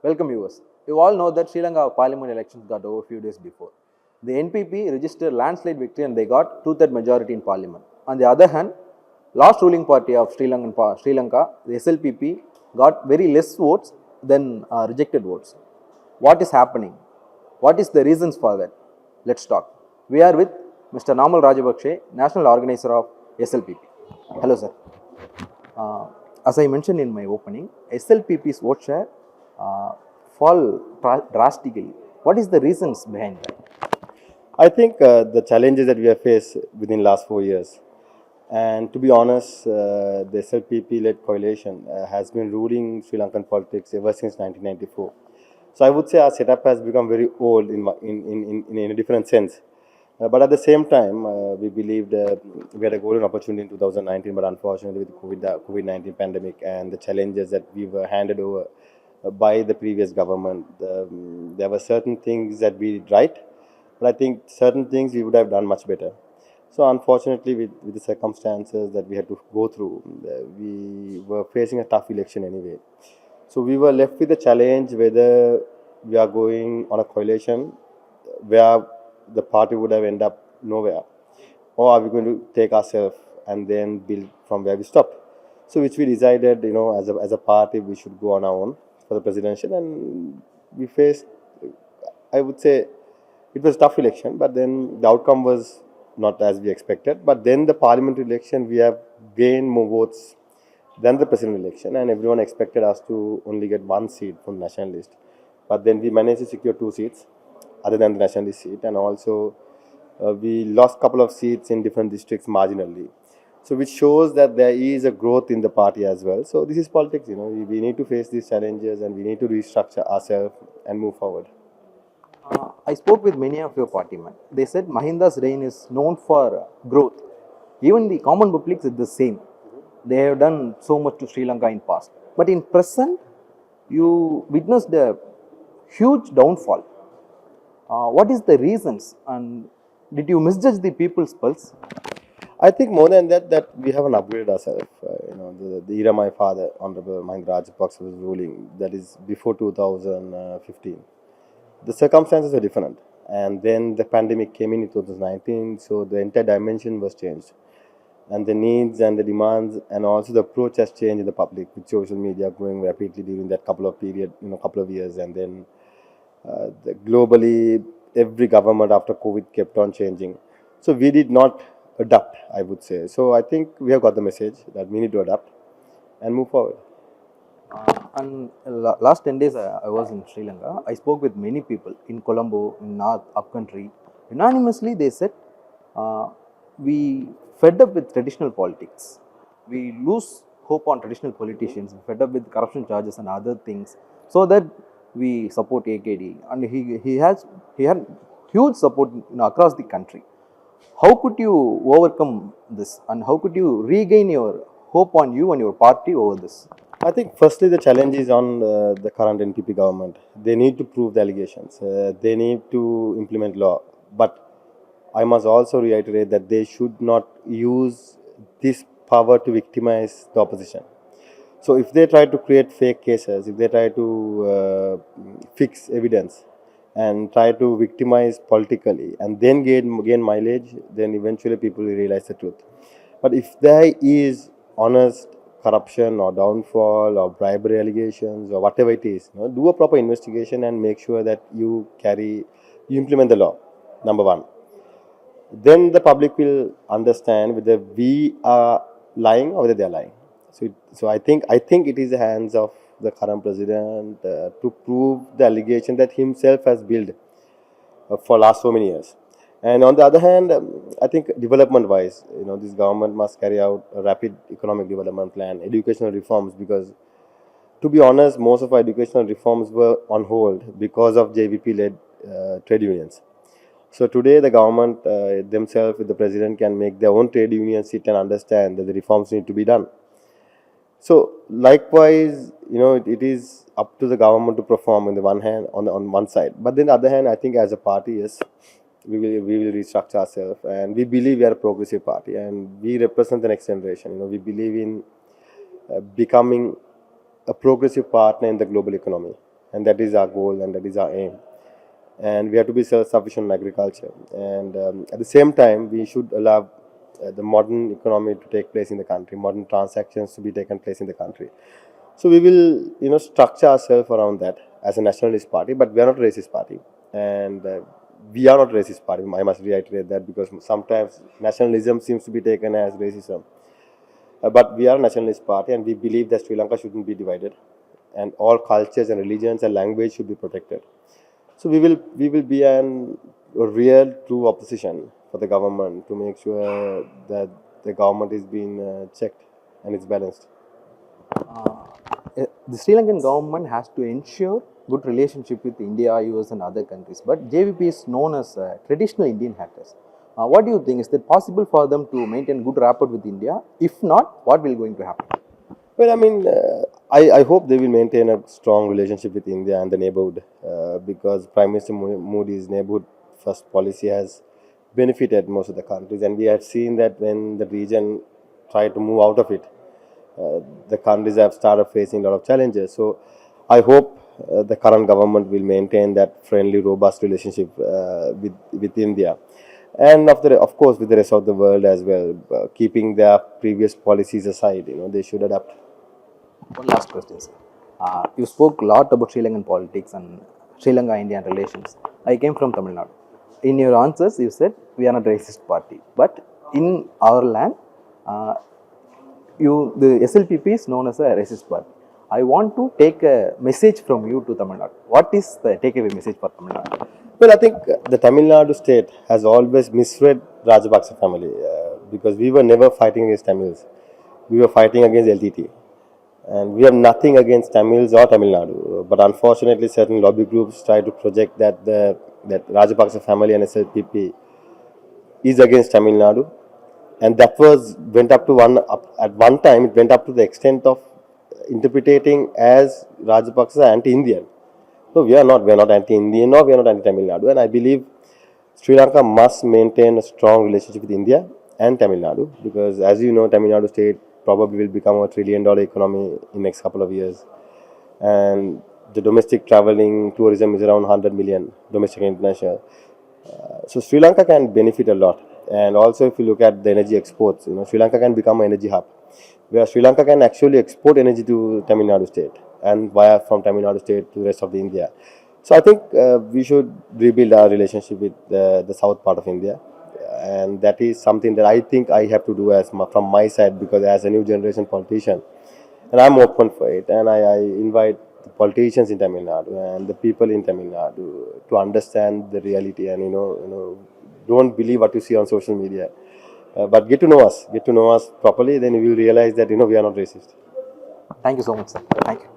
Welcome viewers. You all know that Sri Lanka parliament elections got over a few days before. The NPP registered landslide victory and they got two-third majority in parliament. On the other hand, last ruling party of Sri Lanka, the SLPP, got very less votes than rejected votes. What is happening? What is the reasons for that? Let's talk. We are with Mr. Namal Rajapaksa, national organizer of SLPP. Hello, sir. As I mentioned in my opening, SLPP's vote share fall drastically. What is the reasons behind that? I think the challenges that we have faced within last 4 years, and to be honest, the SLPP-led coalition has been ruling Sri Lankan politics ever since 1994. So I would say our setup has become very old in a different sense. But at the same time, we believed we had a golden opportunity in 2019, but unfortunately with the COVID-19 pandemic and the challenges that we were handed over by the previous government, there were certain things that we did right, but I think certain things we would have done much better. So unfortunately, with the circumstances that we had to go through, we were facing a tough election anyway. So we were left with the challenge whether we are going on a coalition where the party would have ended up nowhere, or are we going to take ourselves and then build from where we stopped. So which we decided, as a party, we should go on our own for the presidential, and we faced, I would say, it was a tough election, but then the outcome was not as we expected. But then the parliamentary election, we have gained more votes than the president election, and everyone expected us to only get one seat from the national list. But then we managed to secure 2 seats other than the national list seat, and also we lost a couple of seats in different districts marginally. So which shows that there is a growth in the party as well. So this is politics, we need to face these challenges and we need to restructure ourselves and move forward. I spoke with many of your partymen. They said Mahinda's reign is known for growth. Even the common public is the same. They have done so much to Sri Lanka in past. But in present, you witnessed a huge downfall. What is the reasons, and did you misjudge the people's pulse? I think more than that we haven't upgraded ourselves. The era my father, Honorable Namal Rajapaksa, was ruling, that is before 2015. The circumstances were different, and then the pandemic came in 2019, so the entire dimension was changed, and the needs and the demands and also the approach has changed in the public, with social media growing rapidly during that couple of years, and then globally every government after COVID kept on changing. So we did not adapt, I would say. So I think we have got the message that we need to adapt and move forward. And last 10 days I was in Sri Lanka. I spoke with many people in Colombo, in North, upcountry. Unanimously they said, we fed up with traditional politics. We lose hope on traditional politicians, we fed up with corruption charges and other things, so that we support AKD. And he had huge support across the country. How could you overcome this, and how could you regain your hope on you and your party over this? I think firstly the challenge is on the current NPP government. They need to prove the allegations. They need to implement law. But I must also reiterate that they should not use this power to victimize the opposition. So if they try to create fake cases, if they try to fix evidence and try to victimize politically and then gain mileage, then eventually people will realize the truth. But if there is honest corruption or downfall or bribery allegations or whatever it is, do a proper investigation and make sure that you implement the law, number one. Then the public will understand whether we are lying or whether they are lying. So I think it is the hands of the current president to prove the allegation that himself has built for last so many years. And on the other hand, I think development-wise, this government must carry out a rapid economic development plan, educational reforms, because to be honest, most of our educational reforms were on hold because of JVP-led trade unions. So today the government themselves with the president can make their own trade unions sit and understand that the reforms need to be done. So likewise, it is up to the government to perform on the one hand, on one side. But then the other hand, I think as a party, yes, we will restructure ourselves, and we believe we are a progressive party and we represent the next generation. We believe in becoming a progressive partner in the global economy. and that is our goal and that is our aim. And we have to be self-sufficient in agriculture. And at the same time, we should allow the modern economy to take place in the country, modern transactions to be taken place in the country. So we will, structure ourselves around that as a nationalist party, but we are not a racist party, and we are not a racist party. I must reiterate that because sometimes nationalism seems to be taken as racism. But we are a nationalist party, and we believe that Sri Lanka shouldn't be divided, and all cultures and religions and language should be protected. So we will be a real true opposition for the government to make sure that the government is being checked and it's balanced. The Sri Lankan government has to ensure good relationship with India, US and other countries. But JVP is known as traditional Indian hackers. What do you think? Is it possible for them to maintain good rapport with India? If not, what will going to happen? Well, I mean, I hope they will maintain a strong relationship with India and the neighborhood because Prime Minister Modi's neighborhood first policy has benefited most of the countries, and we have seen that when the region tried to move out of it, the countries have started facing a lot of challenges. So I hope the current government will maintain that friendly, robust relationship with India, and of course with the rest of the world as well, keeping their previous policies aside. They should adapt. One last question, sir. You spoke a lot about Sri Lankan politics and Sri Lanka-Indian relations. I came from Tamil Nadu. In your answers, you said we are not a racist party, but in our land, the SLPP is known as a racist party. I want to take a message from you to Tamil Nadu. What is the takeaway message for Tamil Nadu? Well, I think the Tamil Nadu state has always misread Rajapaksa family because we were never fighting against Tamils. We were fighting against LTT. And we have nothing against Tamils or Tamil Nadu. But unfortunately, certain lobby groups try to project that that Rajapaksa family and SLPP is against Tamil Nadu. And that went up to at one time, it went up to the extent of interpreting as Rajapaksa anti-Indian. No, we are not anti-Indian, or we are not anti-Tamil Nadu. And I believe Sri Lanka must maintain a strong relationship with India and Tamil Nadu because, as you know, Tamil Nadu state probably will become a $1 trillion economy in next couple of years. And the domestic traveling tourism is around 100 million, domestic and international. So Sri Lanka can benefit a lot. And also, if you look at the energy exports, Sri Lanka can become an energy hub, where Sri Lanka can actually export energy to Tamil Nadu state and via from Tamil Nadu state to the rest of the India. So I think we should rebuild our relationship with the south part of India, and that is something that I think I have to do from my side because as a new generation politician, and I'm open for it, and I invite the politicians in Tamil Nadu and the people in Tamil Nadu to understand the reality and don't believe what you see on social media, but get to know us properly. Then you will realize that we are not racist. Thank you so much, sir. Thank you.